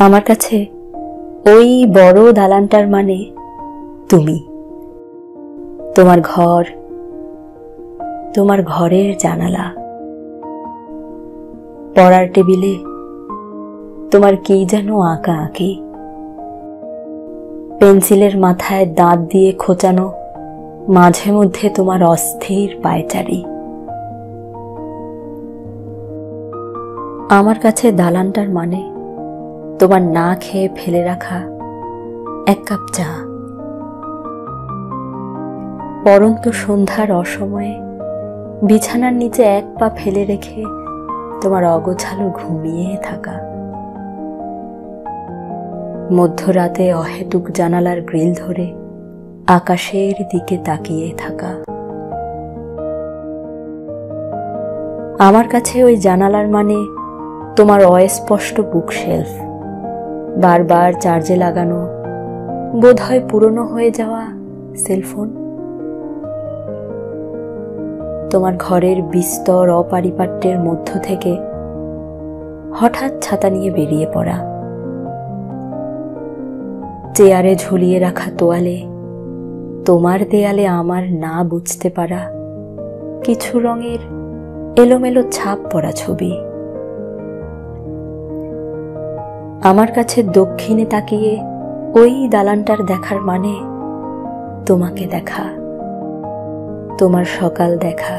আমার কাছে ওই বড় দালানটার মানে তুমি, তোমার ঘর, তোমার ঘরের জানালা, পড়ার টেবিলে তোমার কি যেন আঁকা আঁকি, পেন্সিলের মাথায় দাঁত দিয়ে খোঁচানো মাঝে মধ্যে তোমার অস্থির পায়চারি। আমার কাছে দালানটার মানে তোমার না খেয়ে ফেলে রাখা এক কাপ চা, পরন্ত সন্ধ্যার অসময়ে বিছানার নিচে এক পা ফেলে রেখে তোমার অগোছালো ঘুমিয়ে থাকা, মধ্যরাতে অহেতুক জানালার গ্রিল ধরে আকাশের দিকে তাকিয়ে থাকা। আমার কাছে ওই জানালার মানে তোমার অস্পষ্ট বুকশেলফ, বারবার চার্জে লাগানো বোধহয় পুরনো হয়ে যাওয়া সেলফোন, তোমার ঘরের বিস্তর অপারিপাট্যের মধ্য থেকে হঠাৎ ছাতা নিয়ে বেরিয়ে পড়া, চেয়ারে ঝুলিয়ে রাখা তোয়ালে তোমার দেয়ালে আমার না বুঝতে পারা কিছু রঙের এলোমেলো ছাপ পড়া ছবি। আমার কাছে দক্ষিণে তাকিয়ে ওই দালানটার দেখার মানে তোমাকে দেখা, তোমার সকাল দেখা,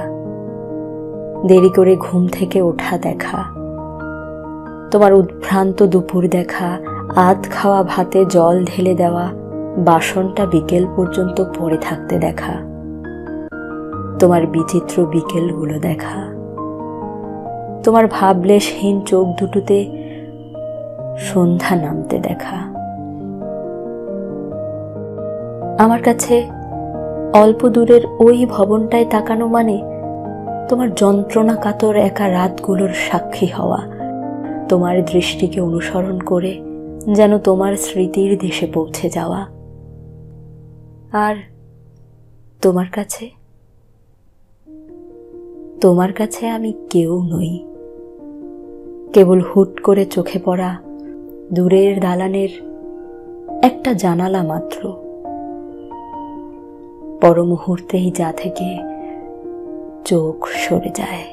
দেরি করে ঘুম থেকে ওঠা দেখা, তোমার উদ্ভ্রান্ত দুপুর দেখা, আধ খাওয়া ভাতে জল ঢেলে দেওয়া বাসনটা বিকেল পর্যন্ত পড়ে থাকতে দেখা, তোমার বিচিত্র বিকেলগুলো দেখা, তোমার ভাবলেশহীন চোখ দুটোতে সন্ধ্যা নামতে দেখা। আমার কাছে অল্প দূরের ওই ভবনটায় তাকানো মানে তোমার যন্ত্রণা কাতর একা রাতগুলোর সাক্ষী হওয়া, তোমার দৃষ্টিকে অনুসরণ করে যেন তোমার স্মৃতির দেশে পৌঁছে যাওয়া। আর তোমার কাছে আমি কেউ নই, কেবল হুট করে চোখে পড়া দূরের দালানের একটা জানালা মাত্র, পর মুহূর্তেই যা থেকে চোখ সরে যায়।